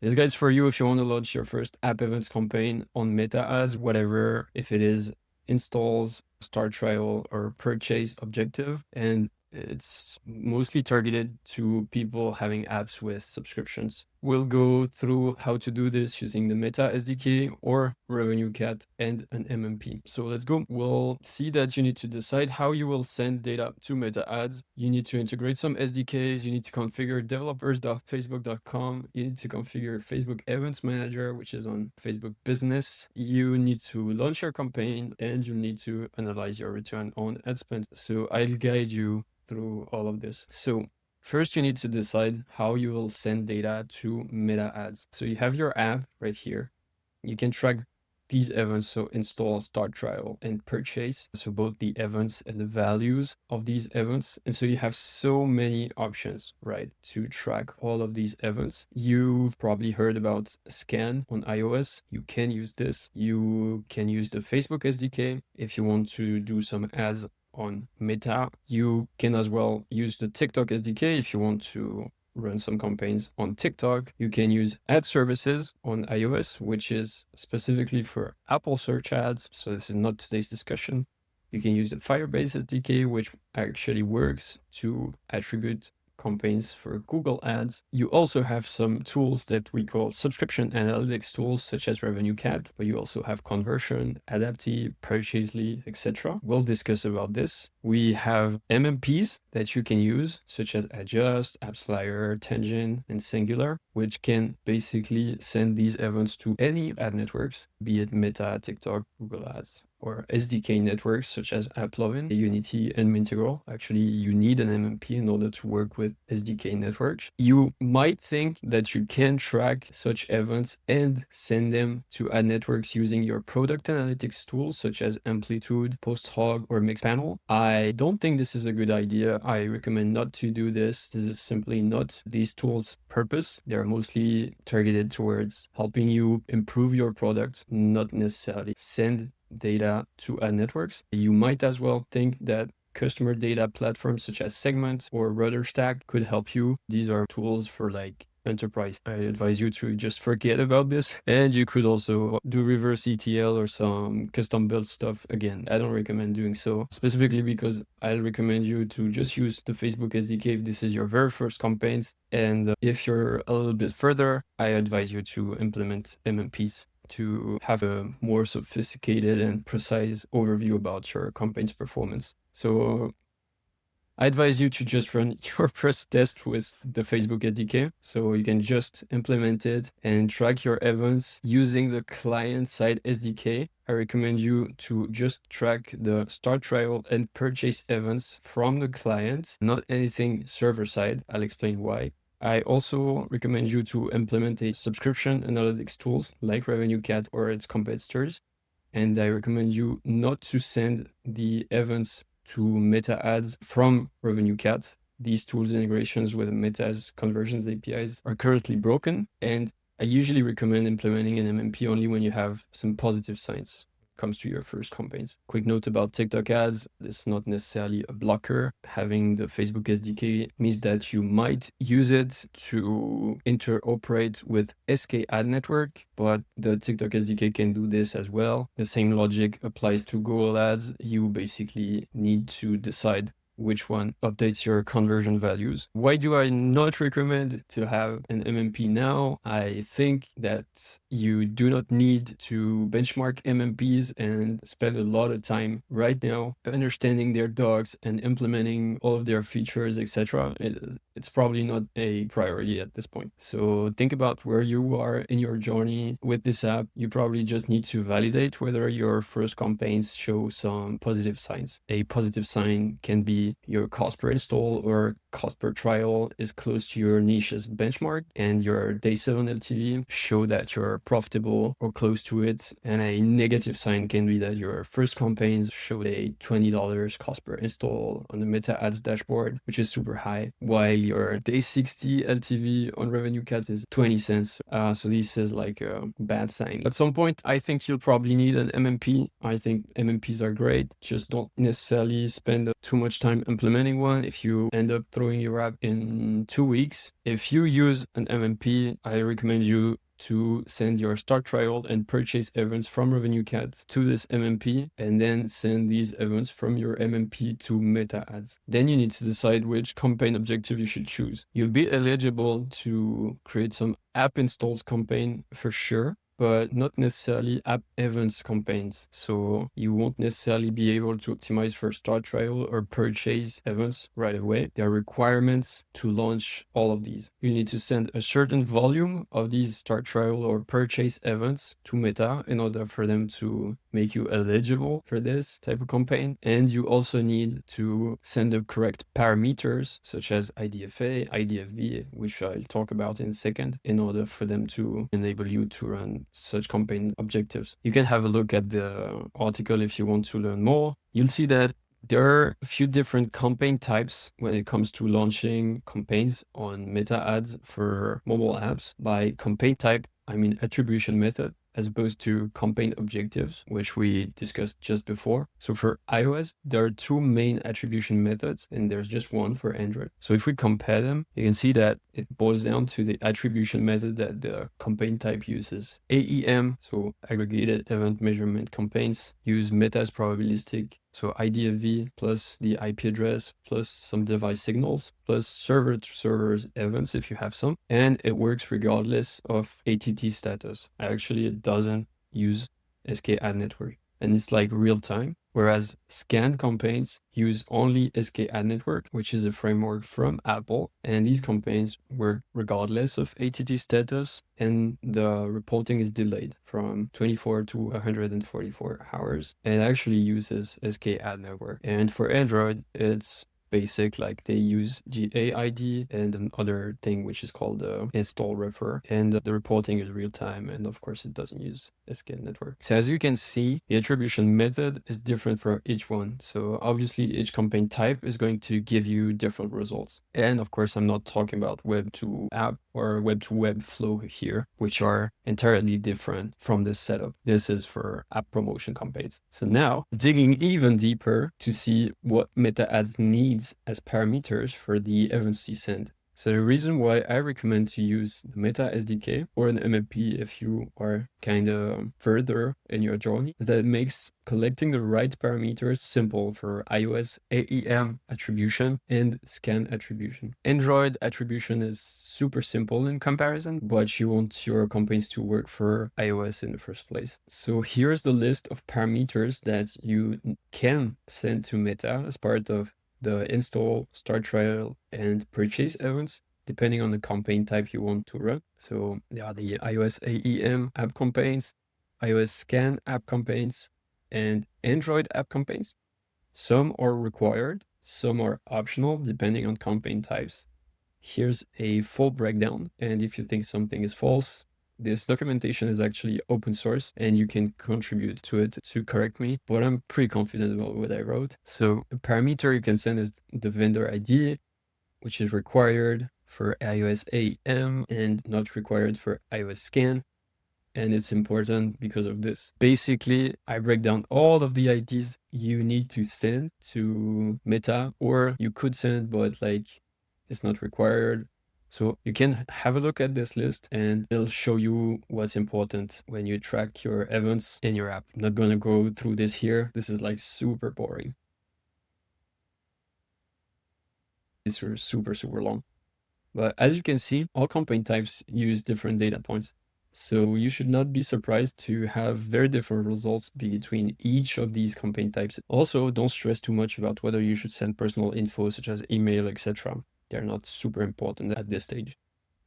This guide's for you if you want to launch your first app events campaign on Meta ads, whatever, if it is installs, start trial, or purchase objective. And it's mostly targeted to people having apps with subscriptions. We'll go through how to do this using the Meta SDK or RevenueCat and an MMP. So let's go. We'll see that you need to decide how you will send data to Meta ads. You need to integrate some SDKs. You need to configure developers.facebook.com. You need to configure Facebook Events Manager, which is on Facebook Business. You need to launch your campaign and you need to analyze your return on ad spend. So I'll guide you through all of this. So first, you need to decide how you will send data to Meta ads. So you have your app right here. You can track these events, so install, start trial, and purchase. So both the events and the values of these events. And so you have so many options, right, to track all of these events. You've probably heard about SKAN on iOS. You can use this. You can use the Facebook SDK if you want to do some ads on Meta. You can as well use the TikTok SDK if you want to run some campaigns on TikTok. You can use ad services on iOS, which is specifically for Apple search ads. So this is not today's discussion. You can use the Firebase SDK, which actually works to attribute campaigns for Google ads. You also have some tools that we call subscription analytics tools, such as RevenueCat, but you also have conversion, Adaptive, Purchasely, etc. We'll discuss about this. We have MMPs that you can use, such as Adjust, AppsFlyer, Tangent, and Singular, which can basically send these events to any ad networks, be it Meta, TikTok, Google Ads, or SDK networks such as AppLovin, Unity, and Mintegral. Actually, you need an MMP in order to work with SDK networks. You might think that you can track such events and send them to ad networks using your product analytics tools such as Amplitude, PostHog, or Mixpanel. I don't think this is a good idea. I recommend not to do this. This is simply not these tools' purpose. They're mostly targeted towards helping you improve your product, not necessarily send data to ad networks. You might as well think that customer data platforms such as Segment or RudderStack could help you. These are tools for like enterprise. I advise you to just forget about this. And you could also do reverse ETL or some custom built stuff. Again, I don't recommend doing so, specifically because I'll recommend you to just use the Facebook SDK if this is your very first campaigns. And if you're a little bit further, I advise you to implement MMPs to have a more sophisticated and precise overview about your campaign's performance. So I advise you to just run your first test with the Facebook SDK. So you can just implement it and track your events using the client-side SDK. I recommend you to just track the start trial and purchase events from the client, not anything server-side. I'll explain why. I also recommend you to implement a subscription analytics tools like RevenueCat or its competitors. And I recommend you not to send the events to Meta ads from RevenueCat. These tools integrations with Meta's conversions APIs are currently broken. And I usually recommend implementing an MMP only when you have some positive signs comes to your first campaigns. Quick note about TikTok ads. It's not necessarily a blocker. Having the Facebook SDK means that you might use it to interoperate with SK ad network, but the TikTok SDK can do this as well. The same logic applies to Google ads. You basically need to decide which one updates your conversion values. Why do I not recommend to have an MMP now? I think that you do not need to benchmark MMPs and spend a lot of time right now understanding their docs and implementing all of their features, etc. It's probably not a priority at this point. So think about where you are in your journey with this app. You probably just need to validate whether your first campaigns show some positive signs. A positive sign can be your cost per install or cost per trial is close to your niche's benchmark, and your day 7 LTV show that you're profitable or close to it. And a negative sign can be that your first campaigns showed a $20 cost per install on the Meta ads dashboard, which is super high, while your day 60 LTV on RevenueCat is 20 cents. So this is like a bad sign. At some point, I think you'll probably need an MMP. I think MMPs are great. Just don't necessarily spend too much time time implementing one, if you end up throwing your app in 2 weeks, if you use an MMP, I recommend you to send your start trial and purchase events from RevenueCat to this MMP, and then send these events from your MMP to Meta Ads. Then you need to decide which campaign objective you should choose. You'll be eligible to create some app installs campaign for sure, but not necessarily app events campaigns. So you won't necessarily be able to optimize for start trial or purchase events right away. There are requirements to launch all of these. You need to send a certain volume of these start trial or purchase events to Meta in order for them to make you eligible for this type of campaign. And you also need to send the correct parameters such as IDFA, IDFV, which I'll talk about in a second, in order for them to enable you to run such campaign objectives. You can have a look at the article if you want to learn more. You'll see that there are a few different campaign types when it comes to launching campaigns on Meta Ads for mobile apps. By campaign type, I mean attribution method, as opposed to campaign objectives, which we discussed just before. So for iOS, there are two main attribution methods, and there's just one for Android. So if we compare them, you can see that it boils down to the attribution method that the campaign type uses. AEM, so aggregated event measurement campaigns, use Meta's probabilistic, so IDFV plus the IP address plus some device signals plus server to server events if you have some, and it works regardless of ATT status. Actually, it doesn't use SKAN network, and it's like real time. Whereas SKAN campaigns use only SKAN network, which is a framework from Apple, and these campaigns work regardless of ATT status, and the reporting is delayed from 24 to 144 hours, and actually uses SKAN network. And for Android, it's basic, like they use GAID and another thing which is called install refer, and the reporting is real time, and of course it doesn't use SKAN network. So as you can see, the attribution method is different for each one. So obviously each campaign type is going to give you different results. And of course, I'm not talking about web to app or web to web flow here, which are entirely different from this setup. This is for app promotion campaigns. So now digging even deeper to see what Meta Ads needs as parameters for the events you send. So the reason why I recommend to use the Meta SDK or an MMP if you are kind of further in your journey is that it makes collecting the right parameters simple for iOS AEM attribution and SKAN attribution. Android attribution is super simple in comparison, but you want your campaigns to work for iOS in the first place. So here's the list of parameters that you can send to Meta as part of the install, start trial, and purchase events, depending on the campaign type you want to run. So there are the iOS AEM app campaigns, iOS SKAN app campaigns, and Android app campaigns. Some are required, some are optional, depending on campaign types. Here's a full breakdown, and if you think something is false, this documentation is actually open source and you can contribute to it to correct me, but I'm pretty confident about what I wrote. So a parameter you can send is the vendor ID, which is required for iOS AEM and not required for iOS SKAN. And it's important because of this. Basically, I break down all of the IDs you need to send to Meta, or you could send, but like it's not required. So you can have a look at this list and it'll show you what's important when you track your events in your app. I'm not going to go through this here. This is like super boring. These are super, super long. But as you can see, all campaign types use different data points. So you should not be surprised to have very different results between each of these campaign types. Also, don't stress too much about whether you should send personal info such as email, etc. They're not super important at this stage.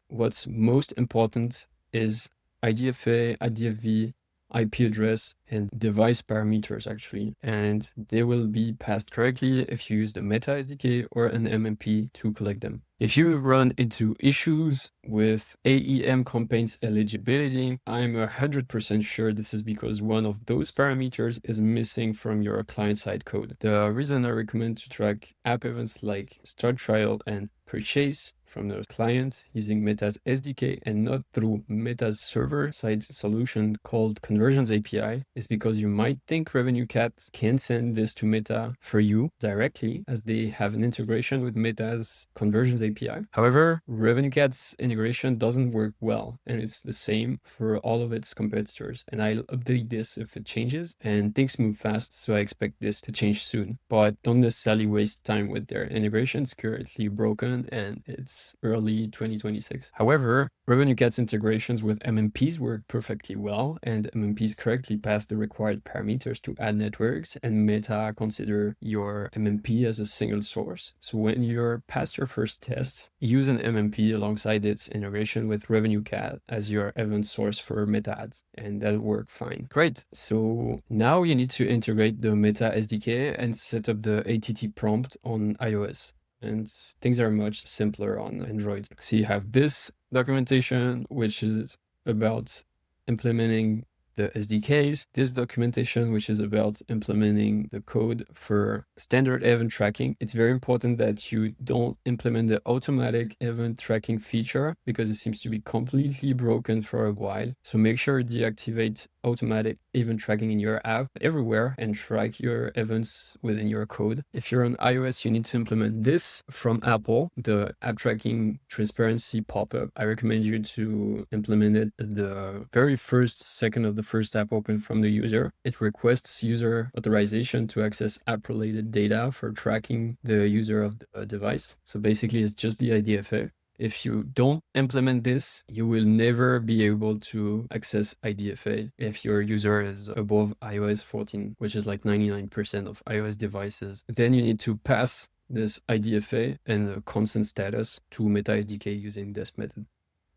What's most important is IDFA, IDFV, IP address, and device parameters actually. And they will be passed correctly if you use the Meta SDK or an MMP to collect them. If you run into issues with AEM campaigns eligibility, I'm 100% sure this is because one of those parameters is missing from your client-side code. The reason I recommend to track app events like start trial and purchase from the client using Meta's SDK and not through Meta's server-side solution called Conversions API is because you might think RevenueCat can send this to Meta for you directly, as they have an integration with Meta's Conversions API. However, RevenueCat's integration doesn't work well, and it's the same for all of its competitors. And I'll update this if it changes, and things move fast, so I expect this to change soon. But don't necessarily waste time with their integration. It's currently broken, and it's early 2026. However, RevenueCat's integrations with MMPs work perfectly well, and MMPs correctly pass the required parameters to ad networks, and Meta consider your MMP as a single source. So when you're past your first tests, use an MMP alongside its integration with RevenueCat as your event source for Meta ads, and that'll work fine. Great. So now you need to integrate the Meta SDK and set up the ATT prompt on iOS. And things are much simpler on Android. So you have this documentation, which is about implementing the SDKs, this documentation, which is about implementing the code for standard event tracking. It's very important that you don't implement the automatic event tracking feature because it seems to be completely broken for a while. So make sure you deactivate automatic event tracking in your app everywhere and track your events within your code. If you're on iOS, you need to implement this from Apple, the app tracking transparency pop-up. I recommend you to implement it at the very first second of the first app open from the user. It requests user authorization to access app-related data for tracking the user of the device. So basically, it's just the IDFA. If you don't implement this, you will never be able to access IDFA if your user is above iOS 14, which is like 99% of iOS devices. Then you need to pass this IDFA and the consent status to Meta SDK using this method.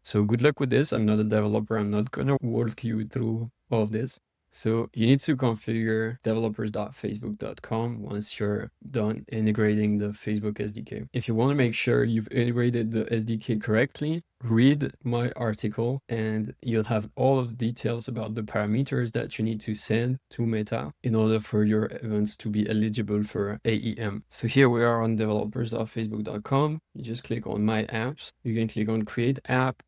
So good luck with this. I'm not a developer. I'm not going to walk you through all of this. So you need to configure developers.facebook.com once you're done integrating the Facebook SDK. If you want to make sure you've integrated the SDK correctly, read my article and you'll have all of the details about the parameters that you need to send to Meta in order for your events to be eligible for AEM. So here we are on developers.facebook.com. You just click on My Apps. You can click on Create App,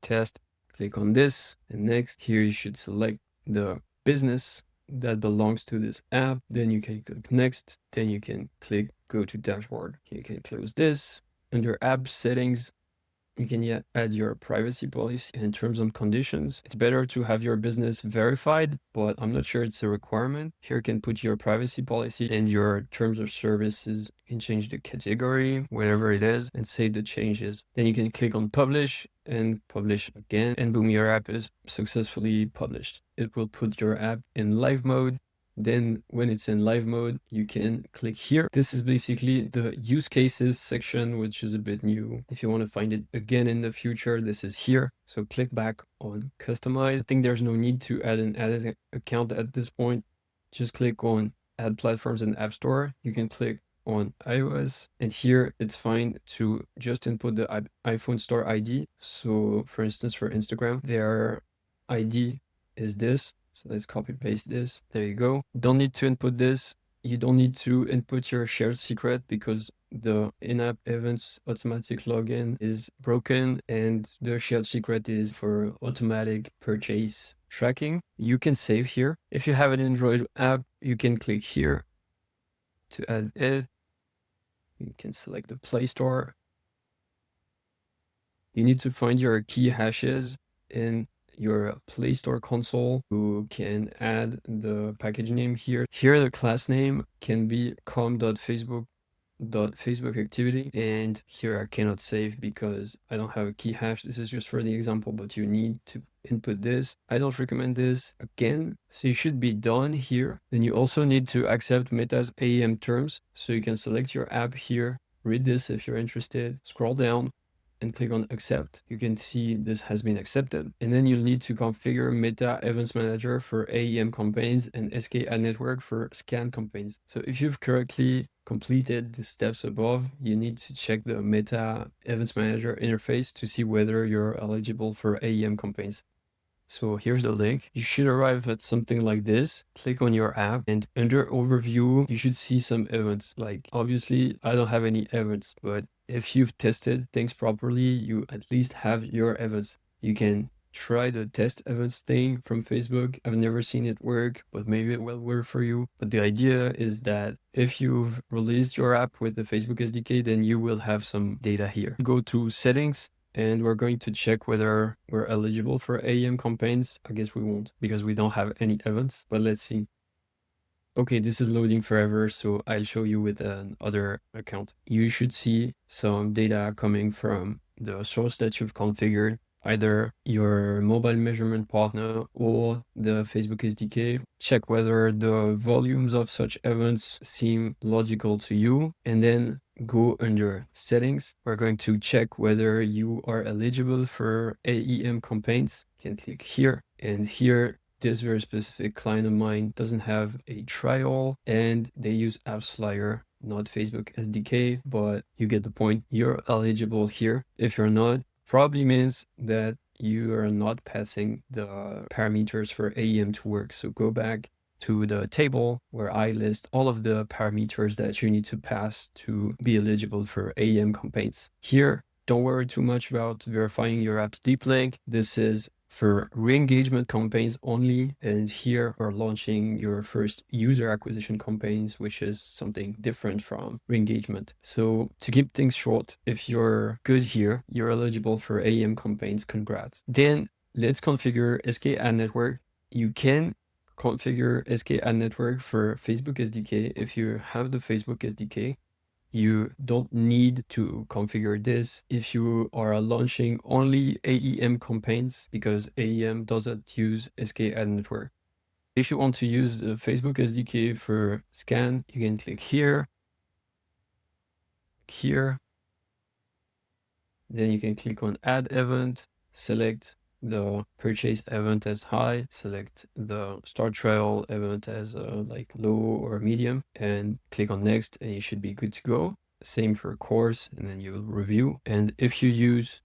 Test, click on this, and next here you should select the business that belongs to this app. Then you can click next. Then you can click go to dashboard. You can close this. Under app settings, you can add your privacy policy and terms and conditions. It's better to have your business verified, but I'm not sure it's a requirement. Here you can put your privacy policy and your terms of services. You can change the category, whatever it is, and save the changes. Then you can click on publish and publish again, and boom, your app is successfully published. It will put your app in live mode. Then when it's in live mode, you can click here. This is basically the use cases section, which is a bit new. If you want to find it again in the future, this is here. So click back on customize. I think there's no need to add an ad account at this point. Just click on add platforms and app store. You can click on iOS, and here it's fine to just input the iPhone store ID. So for instance, for Instagram, their ID is this. So let's copy paste this. There you go. Don't need to input this. You don't need to input your shared secret because the in-app events automatic login is broken and the shared secret is for automatic purchase tracking. You can save here. If you have an Android app, you can click here to add it. You can select the Play Store. You need to find your key hashes in your Play Store console. You can add the package name here. Here, the class name can be com.facebook.activity. And here I cannot save because I don't have a key hash. This is just for the example, but you need to input this. I don't recommend this again. So you should be done here. Then you also need to accept Meta's AEM terms. So you can select your app here, read this if you're interested, scroll down, and click on accept. You can see this has been accepted. And then you'll need to configure Meta Events Manager for AEM campaigns and SK Ad Network for SKAN campaigns. So if you've correctly completed the steps above, you need to check the Meta Events Manager interface to see whether you're eligible for AEM campaigns. So here's the link. You should arrive at something like this. Click on your app, and under overview, you should see some events. Like, obviously, I don't have any events, but if you've tested things properly, you at least have your events. You can try the test events thing from Facebook. I've never seen it work, but maybe it will work for you. But the idea is that if you've released your app with the Facebook SDK, then you will have some data here. Go to settings, and we're going to check whether we're eligible for AEM campaigns. I guess we won't because we don't have any events, but let's see. Okay, this is loading forever, so I'll show you with another account. You should see some data coming from the source that you've configured, either your mobile measurement partner or the Facebook SDK. Check whether the volumes of such events seem logical to you, and then go under settings. We're going to check whether you are eligible for AEM campaigns. You can click here, and here this very specific client of mine doesn't have a trial, and they use AppsFlyer, not Facebook SDK, but you get the point. You're eligible here. If you're not, probably means that you are not passing the parameters for AEM to work. So go back to the table where I list all of the parameters that you need to pass to be eligible for AEM campaigns. Here, don't worry too much about verifying your app's deep link. This is for re-engagement campaigns only, and here we're launching your first user acquisition campaigns, which is something different from re-engagement. So to keep things short, if you're good here, you're eligible for AEM campaigns. Congrats. Then let's configure SK Ad Network. You can configure SK Ad Network for Facebook SDK if you have the Facebook SDK. You don't need to configure this if you are launching only AEM campaigns, because AEM doesn't use SK Ad Network. If you want to use the Facebook SDK for SKAN, you can click here, then you can click on Add Event, select the purchase event as high, select the start trial event as like low or medium, and click on next, and you should be good to go. Same for course, and then you'll review. And if you use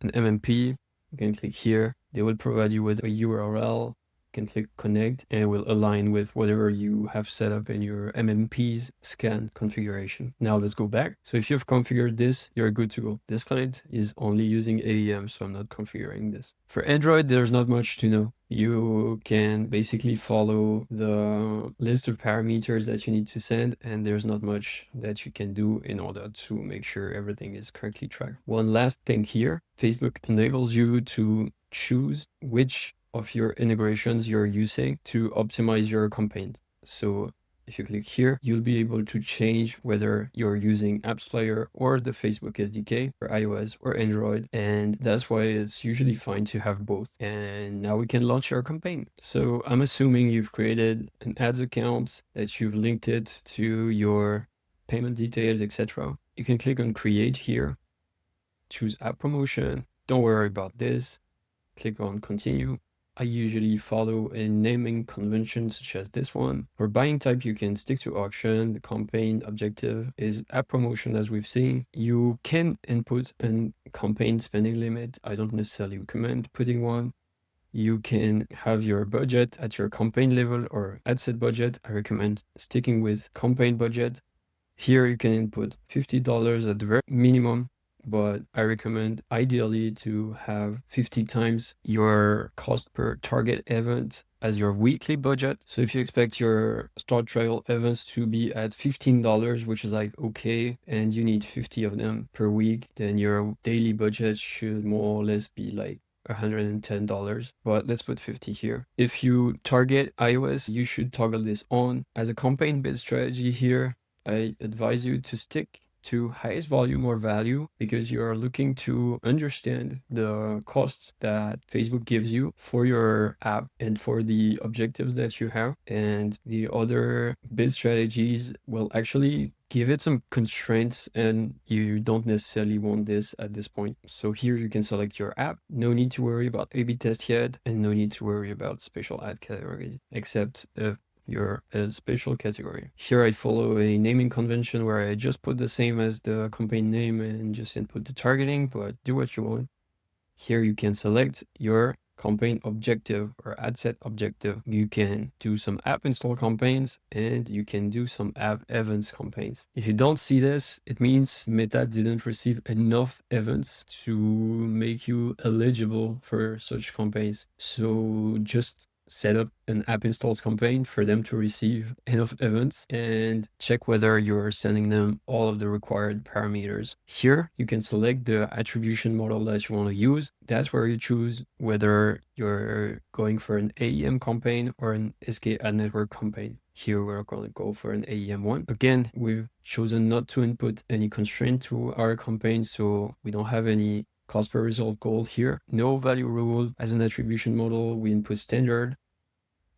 an MMP, you can click here. They will provide you with a URL. You can click connect, and it will align with whatever you have set up in your MMP's SKAN configuration. Now let's go back. So if you've configured this, you're good to go. This client is only using AEM, so I'm not configuring this. For Android, there's not much to know. You can basically follow the list of parameters that you need to send, and there's not much that you can do in order to make sure everything is correctly tracked. One last thing here, Facebook enables you to choose which of your integrations you're using to optimize your campaigns. So if you click here, you'll be able to change whether you're using AppsFlyer or the Facebook SDK for iOS or Android. And that's why it's usually fine to have both. And now we can launch our campaign. So I'm assuming you've created an ads account, that you've linked it to your payment details, etc. You can click on create here, choose app promotion. Don't worry about this. Click on continue. I usually follow a naming convention such as this one. For buying type, you can stick to auction. The campaign objective is app promotion, as we've seen. You can input a campaign spending limit. I don't necessarily recommend putting one. You can have your budget at your campaign level or ad set budget. I recommend sticking with campaign budget. Here you can input $50 at the very minimum, but I recommend ideally to have 50 times your cost per target event as your weekly budget. So if you expect your start trial events to be at $15, which is like okay, and you need 50 of them per week, then your daily budget should more or less be like $110, but let's put 50 here. If you target iOS, you should toggle this on. As a campaign-based strategy here, I advise you to stick to highest volume or value, because you are looking to understand the costs that Facebook gives you for your app and for the objectives that you have. And the other bid strategies will actually give it some constraints, and you don't necessarily want this at this point. So here you can select your app. No need to worry about A/B test yet, and no need to worry about special ad categories, except if you're a special category. Here I follow a naming convention where I just put the same as the campaign name and just input the targeting, but do what you want. Here you can select your campaign objective or ad set objective, you can do some app install campaigns and you can do some app events campaigns. If you don't see this, it means Meta didn't receive enough events to make you eligible for such campaigns. So just set up an app installs campaign for them to receive enough events and check whether you're sending them all of the required parameters. Here, you can select the attribution model that you want to use. That's where you choose whether you're going for an AEM campaign or an SK ad network campaign. Here, we're going to go for an AEM one. Again, we've chosen not to input any constraint to our campaign, so we don't have any cost per result goal here. No value rule. As an attribution model, we input standard.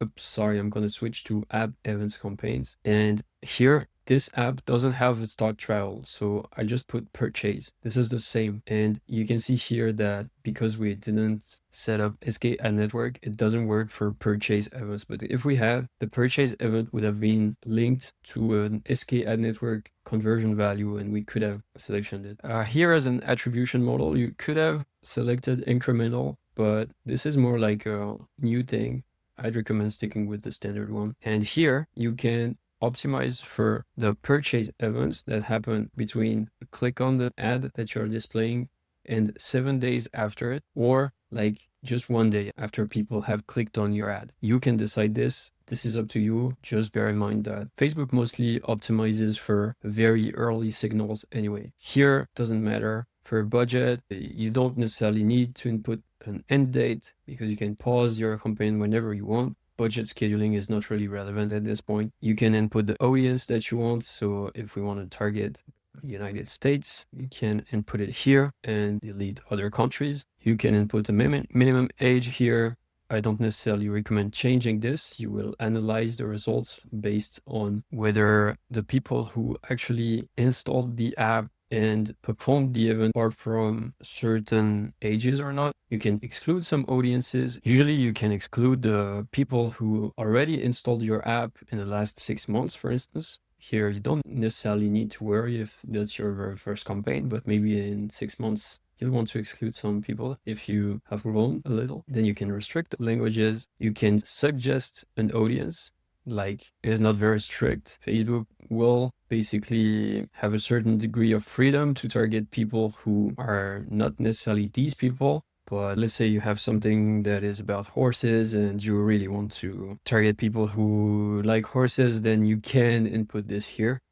Oops, sorry, I'm going to switch to app events campaigns. And here, this app doesn't have a start trial, so I just put purchase. This is the same. And you can see here that because we didn't set up SK ad network, it doesn't work for purchase events. But if we had, the purchase event would have been linked to an SK ad network conversion value, and we could have selected it. Here as an attribution model, you could have selected incremental, but this is more like a new thing. I'd recommend sticking with the standard one. And here you can optimize for the purchase events that happen between a click on the ad that you're displaying and 7 days after it, or like just 1 day after people have clicked on your ad. You can decide this. This is up to you. Just bear in mind that Facebook mostly optimizes for very early signals anyway. Here doesn't matter. For budget, you don't necessarily need to input an end date because you can pause your campaign whenever you want. Budget scheduling is not really relevant at this point. You can input the audience that you want. So if we want to target United States, you can input it here and delete other countries. You can input a minimum age here. I don't necessarily recommend changing this. You will analyze the results based on whether the people who actually installed the app and performed the event are from certain ages or not. You can exclude some audiences. Usually you can exclude the people who already installed your app in the last 6 months, for instance. Here, you don't necessarily need to worry if that's your very first campaign, but maybe in 6 months, you'll want to exclude some people. If you have grown a little, then you can restrict the languages. You can suggest an audience. Like, it's not very strict. Facebook will basically have a certain degree of freedom to target people who are not necessarily these people. But let's say you have something that is about horses and you really want to target people who like horses, then you can input this here.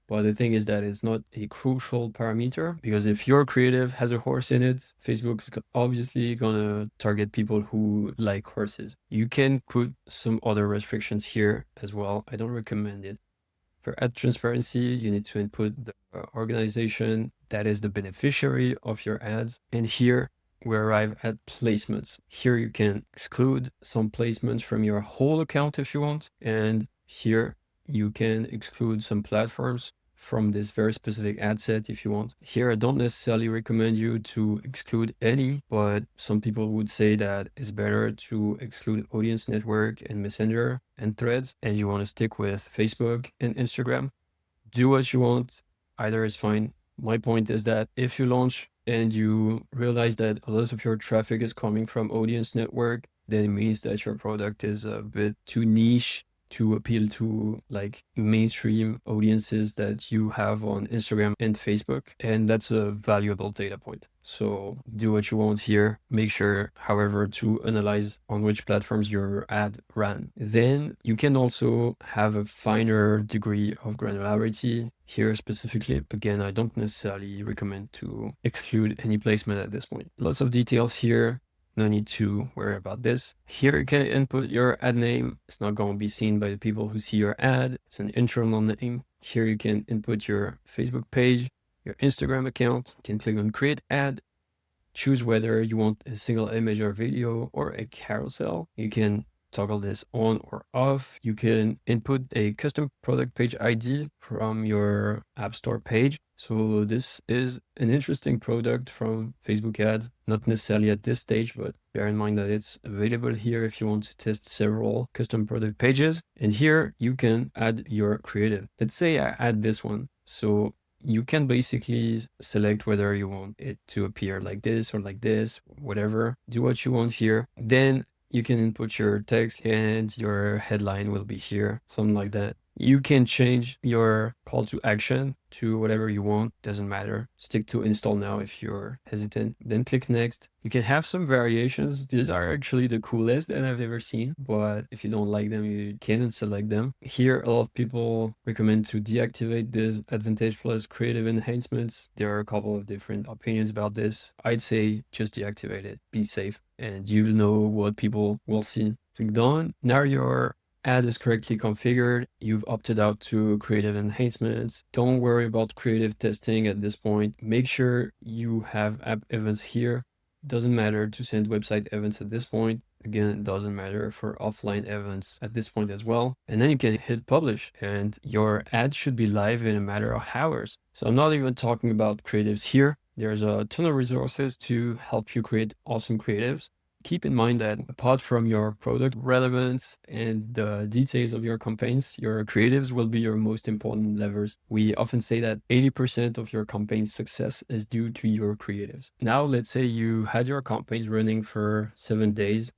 But the thing is that it's not a crucial parameter, because if your creative has a horse in it, Facebook is obviously gonna target people who like horses. You can put some other restrictions here as well. I don't recommend it. For ad transparency, you need to input the organization that is the beneficiary of your ads. And here we arrive at placements. Here you can exclude some placements from your whole account if you want. And here you can exclude some platforms from this very specific ad set if you want. Here, I don't necessarily recommend you to exclude any, but some people would say that it's better to exclude audience network and Messenger and Threads, and you want to stick with Facebook and Instagram. Do what you want. Either is fine. My point is that if you launch and you realize that a lot of your traffic is coming from audience network, then it means that your product is a bit too niche to appeal to like mainstream audiences that you have on Instagram and Facebook. And that's a valuable data point. So do what you want here. Make sure, however, to analyze on which platforms your ad ran. Then you can also have a finer degree of granularity. Here specifically, again, I don't necessarily recommend to exclude any placement at this point. Lots of details here. No need to worry about this. Here you can input your ad name. It's not going to be seen by the people who see your ad. It's an internal name. Here you can input your Facebook page, your Instagram account. You can click on create ad. Choose whether you want a single image or video or a carousel. You can toggle this on or off. You can input a custom product page ID from your App Store page. So this is an interesting product from Facebook ads, not necessarily at this stage, but bear in mind that it's available here if you want to test several custom product pages. And here you can add your creative. Let's say I add this one. So you can basically select whether you want it to appear like this or like this, whatever. Do what you want here. Then you can input your text and your headline will be here, something like that. You can change your call to action to whatever you want, doesn't matter. Stick to install now if you're hesitant, then click next. You can have some variations. These are actually the coolest that I've ever seen, but if you don't like them, you can unselect them. Here, a lot of people recommend to deactivate this Advantage Plus creative enhancements. There are a couple of different opinions about this. I'd say just deactivate it, be safe, and you'll know what people will see. Click done. Now your ad is correctly configured. You've opted out to creative enhancements. Don't worry about creative testing at this point. Make sure you have app events here. Doesn't matter to send website events at this point. Again, it doesn't matter for offline events at this point as well. And then you can hit publish and your ad should be live in a matter of hours. So I'm not even talking about creatives here. There's a ton of resources to help you create awesome creatives. Keep in mind that apart from your product relevance and the details of your campaigns, your creatives will be your most important levers. We often say that 80% of your campaign's success is due to your creatives. Now, let's say you had your campaigns running for 7 days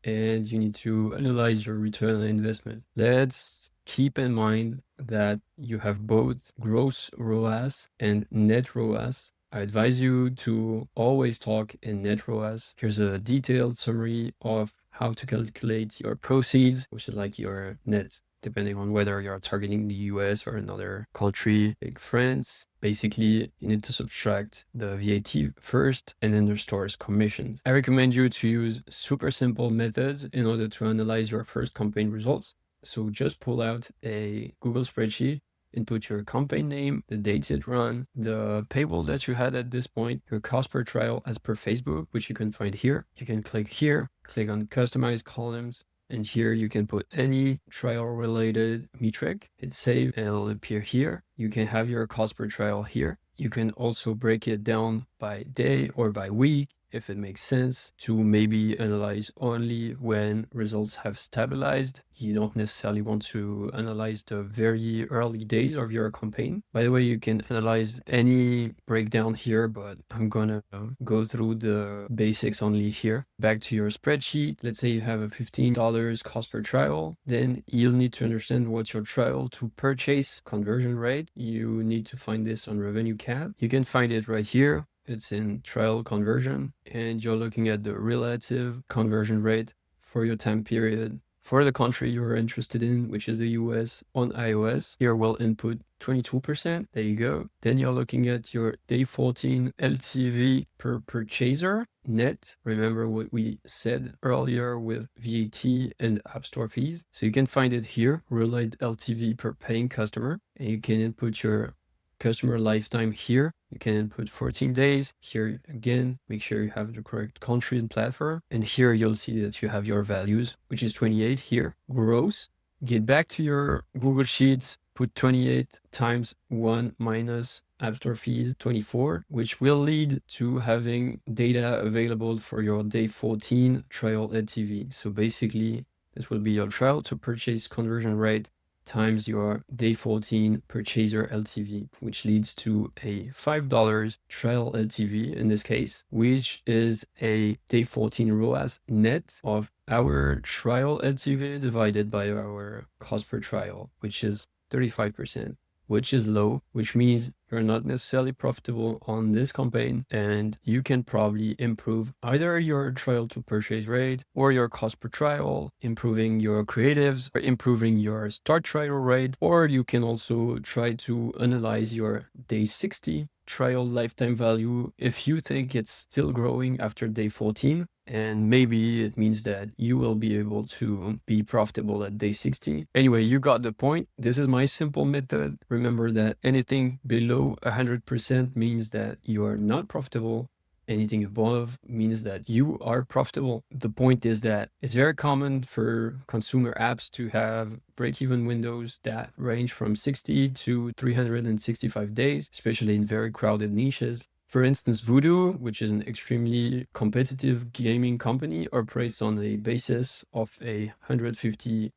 and you need to analyze your return on investment. Let's keep in mind that you have both gross ROAS and net ROAS. I advise you to always talk in net ROAS. Here's a detailed summary of how to calculate your proceeds, which is like your net, depending on whether you're targeting the US or another country, like France. Basically, you need to subtract the VAT first and then the store's commissions. I recommend you to use super simple methods in order to analyze your first campaign results. So just pull out a Google spreadsheet, input your campaign name, the dates it run, the paywall that you had at this point, your cost per trial as per Facebook, which you can find here. You can click here, click on customize columns, and here you can put any trial related metric, hit save, and it'll appear here. You can have your cost per trial here. You can also break it down by day or by week, if it makes sense, to maybe analyze only when results have stabilized. You don't necessarily want to analyze the very early days of your campaign. By the way, you can analyze any breakdown here, but I'm gonna go through the basics only here. Back to your spreadsheet. Let's say you have a $15 cost per trial. Then you'll need to understand what's your trial to purchase conversion rate. You need to find this on RevenueCat. You can find it right here. It's in trial conversion, and you're looking at the relative conversion rate for your time period for the country you're interested in, which is the US on iOS. Here we'll input 22%. There you go. Then you're looking at your day 14 LTV per purchaser net. Remember what we said earlier with VAT and App Store fees. So you can find it here, related LTV per paying customer, and you can input your customer lifetime here. You can input 14 days. Here again, make sure you have the correct country and platform. And here you'll see that you have your values, which is 28 here, gross. Get back to your Google Sheets, put 28 times 1 minus App Store fees, 24, which will lead to having data available for your day 14 trial LTV. So basically, this will be your trial to purchase conversion rate times your day 14 purchaser LTV, which leads to a $5 trial LTV in this case, which is a day 14 ROAS net of our trial LTV divided by our cost per trial, which is 35%, which is low, which means you're not necessarily profitable on this campaign, and you can probably improve either your trial to purchase rate or your cost per trial, improving your creatives, or improving your start trial rate, or you can also try to analyze your day 60 trial lifetime value if you think it's still growing after day 14. And maybe it means that you will be able to be profitable at day 60. Anyway, you got the point. This is my simple method. Remember that anything below 100% means that you are not profitable. Anything above means that you are profitable. The point is that it's very common for consumer apps to have break-even windows that range from 60 to 365 days, especially in very crowded niches. For instance, Voodoo, which is an extremely competitive gaming company, operates on a basis of a 150%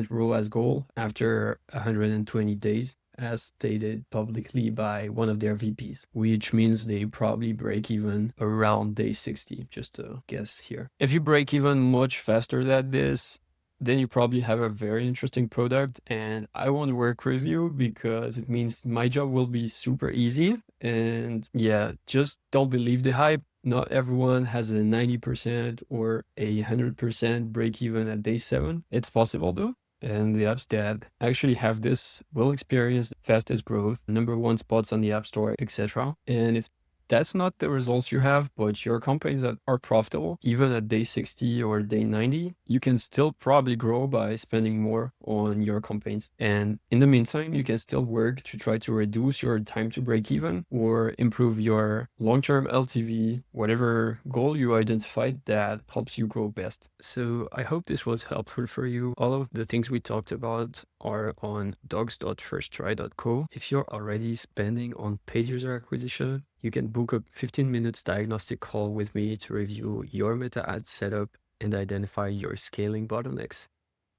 ROAS goal after 120 days. as stated publicly by one of their VPs, which means they probably break even around day 60, just a guess here. If you break even much faster than this, then you probably have a very interesting product, and I won't work with you because it means my job will be super easy. And yeah, just don't believe the hype. Not everyone has a 90% or a 100% break even at day 7. It's possible though. And the apps that actually have this will experience the fastest growth, #1 spots on the App Store, etc. And if that's not the results you have, but your companies that are profitable, even at day 60 or day 90, you can still probably grow by spending more on your campaigns. And in the meantime, you can still work to try to reduce your time to break even or improve your long-term LTV, whatever goal you identified that helps you grow best. So I hope this was helpful for you. All of the things we talked about are on docs.firsttry.co. If you're already spending on paid user acquisition, you can book a 15 minutes diagnostic call with me to review your Meta ad setup and identify your scaling bottlenecks.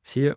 See ya.